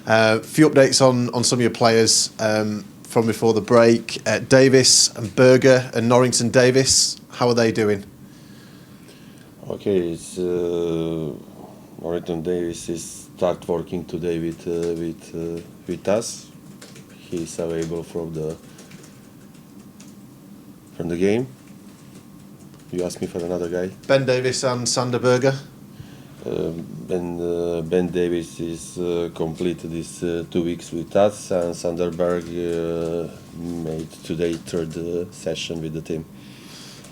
Few updates on some of your players from before the break. Davis and Berger and Norrington Davis, how are they doing? Okay, it's Norrington Davis is start working today with us. He's available from the game. You asked me for another guy. Ben Davis and Sander Berger. Ben Davis is completed his 2 weeks with us, and Sanderberg made today third session with the team.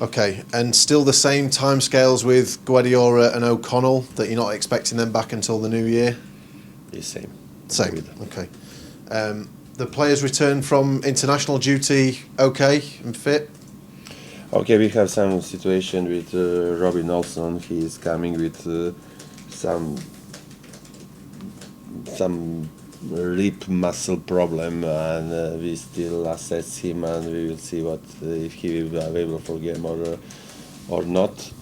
Okay, and still the same timescales with Guardiola and O'Connell, that you're not expecting them back until the new year? It's same. Okay. The players returned from international duty okay and fit? Okay, we have some situation with Robin Olsen. He is coming with some rib muscle problem, and we still assess him, and we will see what if he will be available for game or not.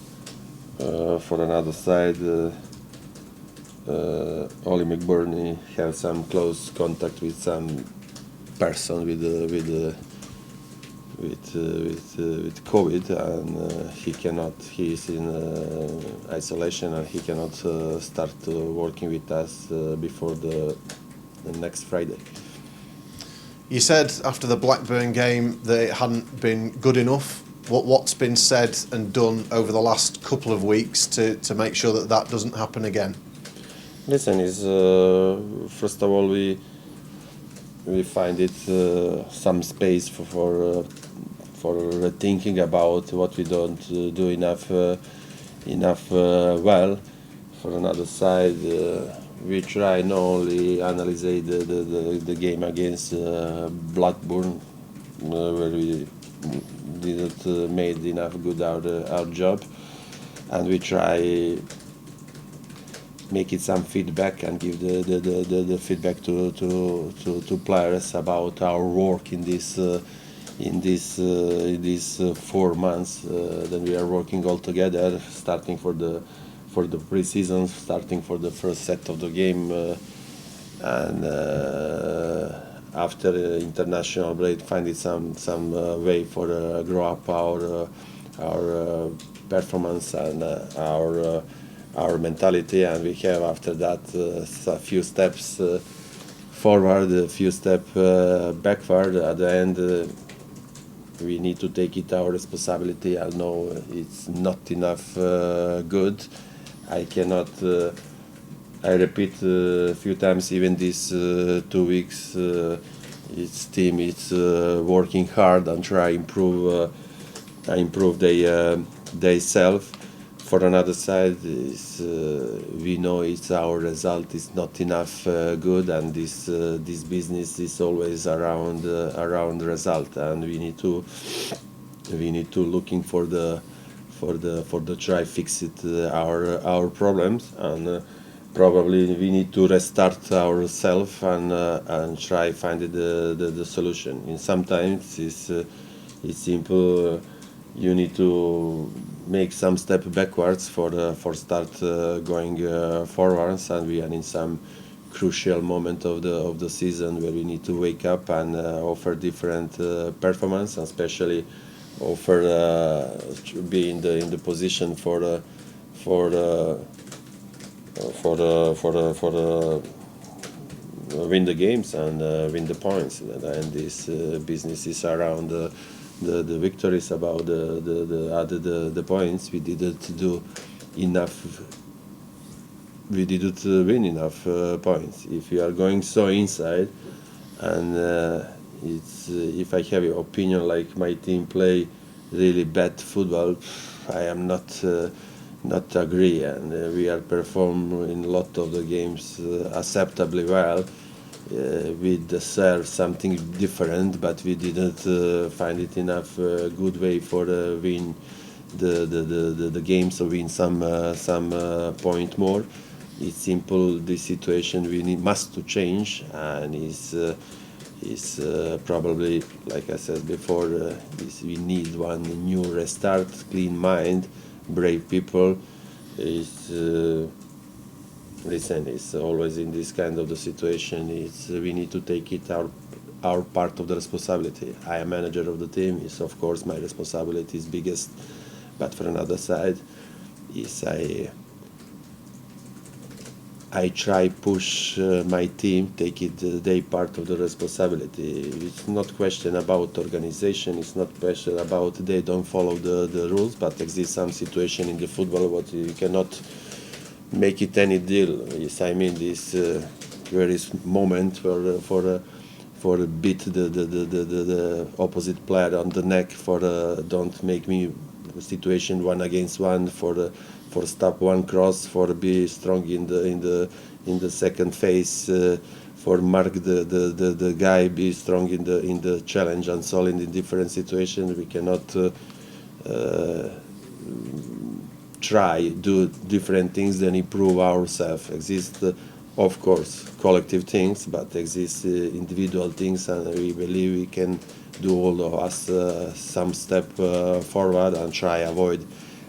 For another side, Ollie McBurney have some close contact with some person with COVID, and he is in isolation, and he cannot start working with us before the next Friday. You said after the Blackburn game that it hadn't been good enough. What's been said and done over the last couple of weeks to make sure that doesn't happen again? Listen, first of all, we find it some space for thinking about what we don't do enough well. For another side, we try not only analyze the game against Blackburn, where we didn't made enough good our job, and we try make it some feedback and give the feedback to players about our work in these 4 months that we are working all together, starting for the pre-season, starting for the first set of the game, and after international break, finding some way for grow up our performance and our mentality, and we have after that a few steps forward, a few steps backward. At the end, we need to take it our responsibility. I know it's not enough good. I cannot. I repeat a few times. Even these 2 weeks, its team is working hard and try improve their self. For another side, we know it's our result is not enough good, and this business is always around result, and we need to looking for the try fix it our problems, and probably we need to restart ourselves and try find the solution. And sometimes it's simple. You need to make some step backwards for start going forwards, and we are in some crucial moment of the season where we need to wake up and offer different performance, and especially offer be in the position for win the games and win the points. And this business is around the victories, about the points. We didn't do enough. We didn't win enough points. If you are going so inside, and it's if I have your opinion like my team play really bad football, I am not agree, and we are perform in a lot of the games acceptably well. We deserve something different, but we didn't find it enough good way for win the games, or win some point more. It's simple. This situation we must to change, and is probably, like I said before, we need one new restart, clean mind, brave people. Is listen, it's always in this kind of the situation. It's we need to take it our part of the responsibility. I am manager of the team. It's of course my responsibility is biggest, but for another side, is I try push my team take it they part of the responsibility. It's not question about organization. It's not question about they don't follow the rules, but exists some situation in the football what you cannot make it any deal. Yes, I mean this very moment for beat the opposite player on the neck for don't make me situation 1-against-1 for stop one cross for be strong in the second phase for mark the guy be strong in the challenge and so in the different situations we cannot try do different things then improve ourselves. Exist of course collective things, but exist individual things, and we believe we can do all of us some step forward and try avoid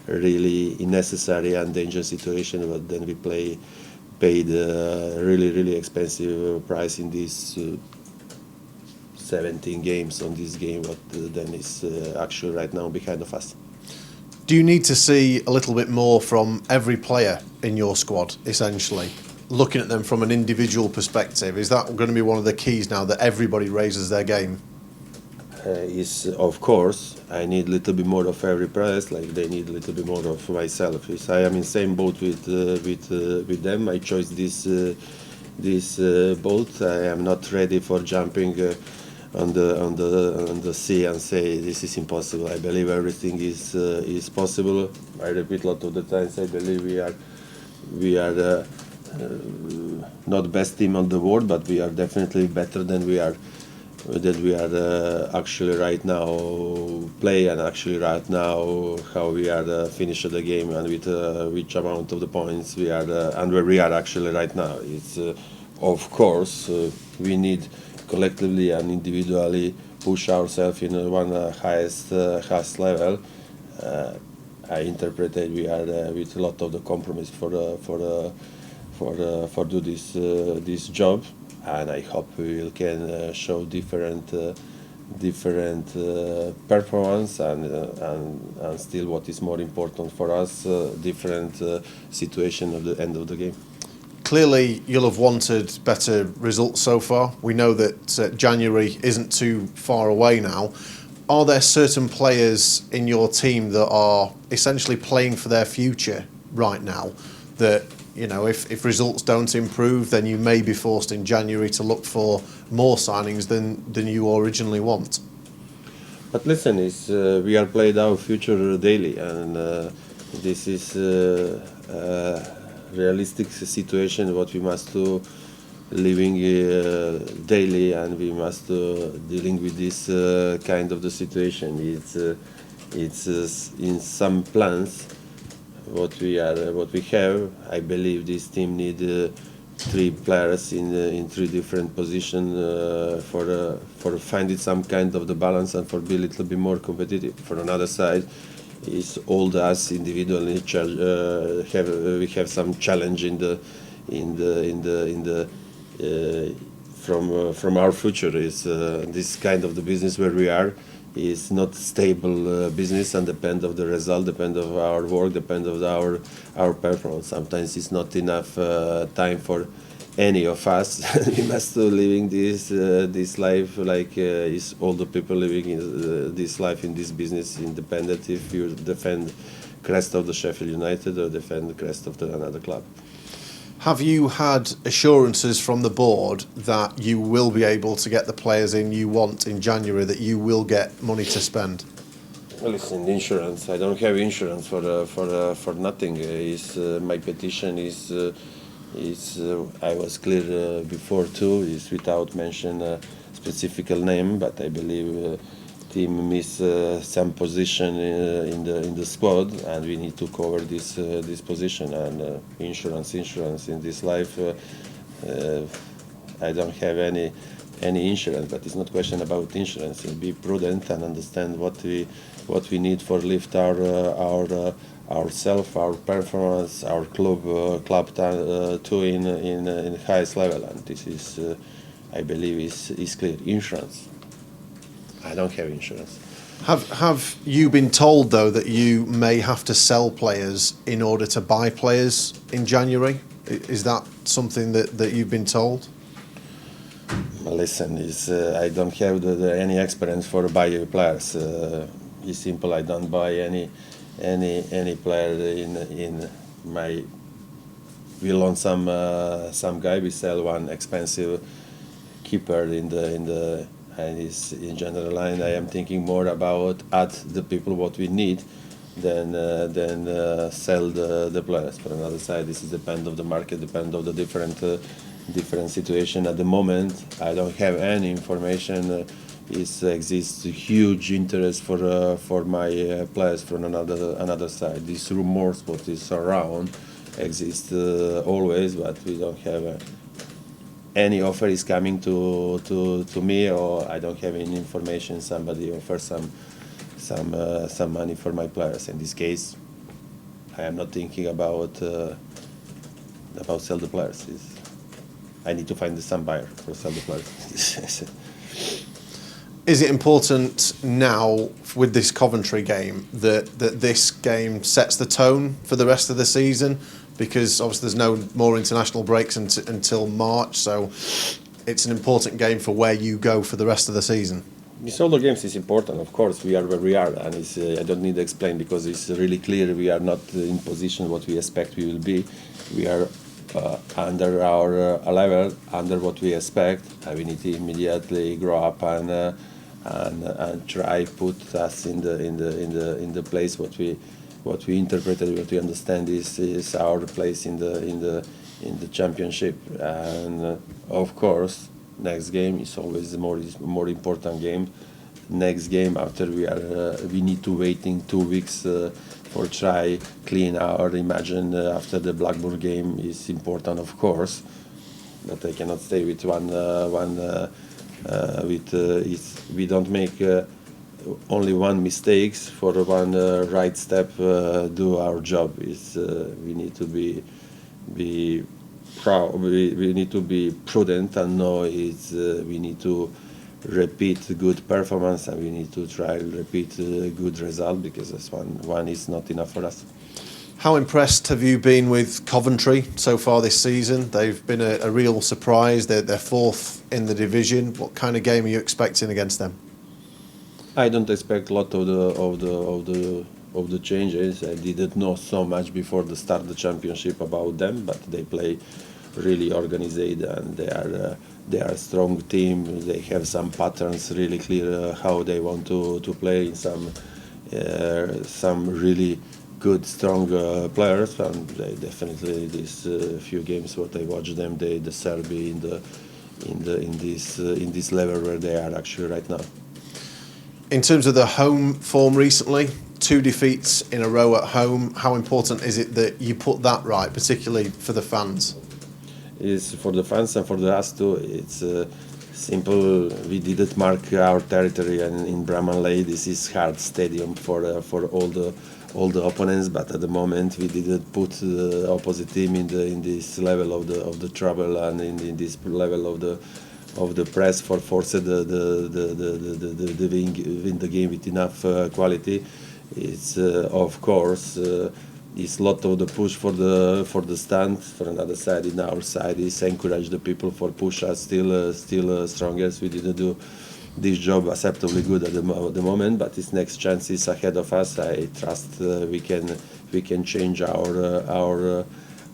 really unnecessary and dangerous situation. But then we paid really expensive price in these 17 games on this game. What then is actually right now behind of us. Do you need to see a little bit more from every player in your squad, essentially? Looking at them from an individual perspective, is that going to be one of the keys now, that everybody raises their game? Is of course I need a little bit more of every player, like they need a little bit more of myself. Is I am in same boat with them. I chose this boat. I am not ready for jumping on the sea and say this is impossible. I believe everything is possible. I repeat a lot of the times. I believe we are not best team on the world, but we are definitely better than we are actually right now play, and actually right now how we are finish the game and with which amount of the points we are and where we are actually right now. It's of course we need collectively and individually push ourselves in one highest level. I interpreted we are with a lot of the compromise for do this job, and I hope we will can show different performance and still what is more important for us, different situation of the end of the game. Clearly, you'll have wanted better results so far. We know that January isn't too far away now. Are there certain players in your team that are essentially playing for their future right now that, you know, if results don't improve, then you may be forced in January to look for more signings than you originally want? But listen, we are playing our future daily, and this is realistic situation what we must do living daily, and we must dealing with this kind of the situation. It's in some plans what we have. I believe this team need 3 players in 3 different positions for finding some kind of the balance and for be a little bit more competitive. For another side, is all us individually we have some challenge from our future. Is this kind of the business where we are is not stable business and depend of the result, depend of our work, depend of our performance. Sometimes it's not enough time for any of us. We must living this life like is all the people living in this life in this business independent if you defend crest of the Sheffield United or defend the crest of another club. Have you had assurances from the board that you will be able to get the players in you want in January, that you will get money to spend? Well, listen, insurance. I don't have insurance for nothing. My petition is I was clear before too. Is without mention specific name, but I believe team miss some position in the squad, and we need to cover this position. And insurance in this life. I don't have any insurance, but it's not question about insurance. Be prudent and understand what we need for lift our ourselves, our performance, our too in highest level, and this is, I believe, is clear. Insurance. I don't have insurance. Have you been told though that you may have to sell players in order to buy players in January? Is that something that you've been told? Listen, I don't have any experience for buying players. It's simple. I don't buy any player in my. We loan some guy. We sell one expensive keeper in the. And it's in general line. I am thinking more about add the people what we need than sell the players. For another side, this is depend of the market, depend of the different situation. At the moment, I don't have any information. Exists huge interest for my players from another side. These rumors what is around exist always, but we don't have. Any offer is coming to me, or I don't have any information. Somebody offers some money for my players. In this case, I am not thinking about sell the players. I need to find some buyer for sell the players. Is it important now with this Coventry game that this game sets the tone for the rest of the season? Because obviously there's no more international breaks until March, so it's an important game for where you go for the rest of the season. These other games is important, of course. We are where we are, and I don't need to explain because it's really clear. We are not in position what we expect we will be. We are under our level, under what we expect, and we need to immediately grow up and try put us in the place what we interpreted, what we understand is our place in the championship. And of course, next game is always the more important game. Next game after we need to waiting 2 weeks for try clean our imagine after the Blackburn game is important, of course. But I cannot stay with we don't make. Only one mistakes for one right step do our job. We need to be proud. We need to be prudent and know we need to repeat good performance and we need to try repeat good result because this one is not enough for us. How impressed have you been with Coventry so far this season? They've been a real surprise. They're fourth in the division. What kind of game are you expecting against them? I don't expect a lot of the changes. I didn't know so much before the start of the championship about them, but they play really organized and they are a strong team. They have some patterns really clear how they want to play in some really good strong players, and they definitely these few games what I watched them they deserve be in this level where they are actually right now. In terms of the home form recently, 2 defeats in a row at home, how important is it that you put that right, particularly for the fans? It's for the fans and for us too. It's simple. We didn't mark our territory, and in Bramall Lane, this is hard stadium for all the opponents. But at the moment, we didn't put the opposite team in this level of the trouble and in this level of the press for force the win the game with enough quality. It's of course it's lot of the push for the stand. For another side, in our side, is encourage the people for push us still strongest. We didn't do this job acceptably good at the moment, but this next chance is ahead of us. I trust we can change our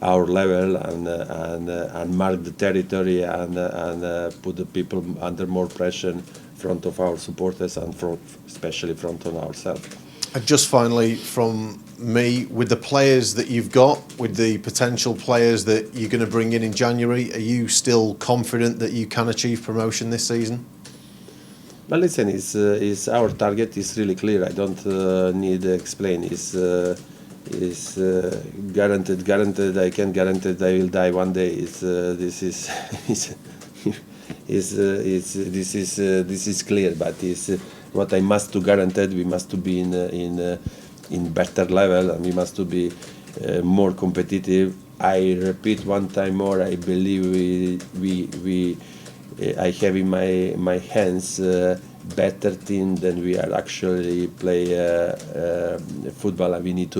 level and mark the territory and put the people under more pressure in front of our supporters and especially in front of ourselves. And just finally from me, with the players that you've got, with the potential players that you're going to bring in January, are you still confident that you can achieve promotion this season? Well, listen, it's our target is really clear. I don't need to explain. It's guaranteed. I can guarantee that I will die one day. This is clear. But it's what I must to guarantee. We must to be in better level, and we must to be more competitive. I repeat one time more. I believe I have in my hands better team than we are actually play football, and we need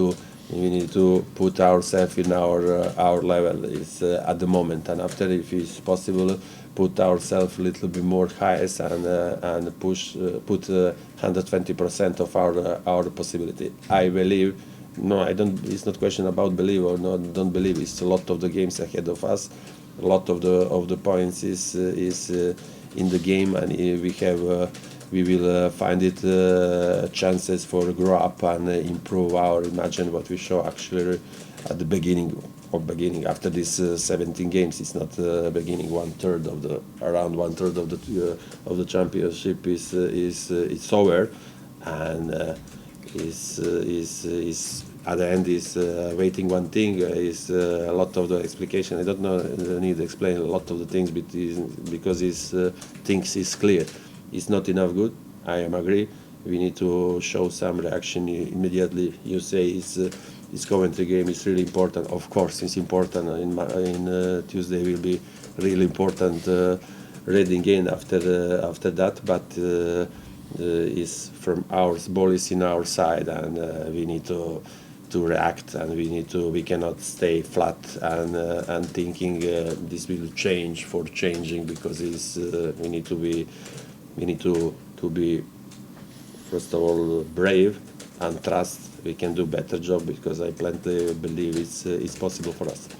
to put ourselves in our level is at the moment, and after, if it's possible, put ourselves a little bit more highest and push put 120% of our possibility. I believe. No, I don't. It's not question about believe or not. Don't believe. It's a lot of the games ahead of us. A lot of the points is in the game, and we will find it chances for grow up and improve our imagine what we show actually at the beginning. After these 17 games, it's not beginning. Around one third of the championship is over, and is at the end is waiting one thing is a lot of the explication. I don't know. I need to explain a lot of the things, because things is clear. It's not enough good. I am agree. We need to show some reaction immediately. You say this Coventry game is really important. Of course, it's important. In Tuesday will be really important Reading game after that, but. Is from our ball is in our side, and we need to react, and we cannot stay flat and thinking this will change for changing, because we need to be first of all brave and trust we can do better job, because I plenty believe it's possible for us.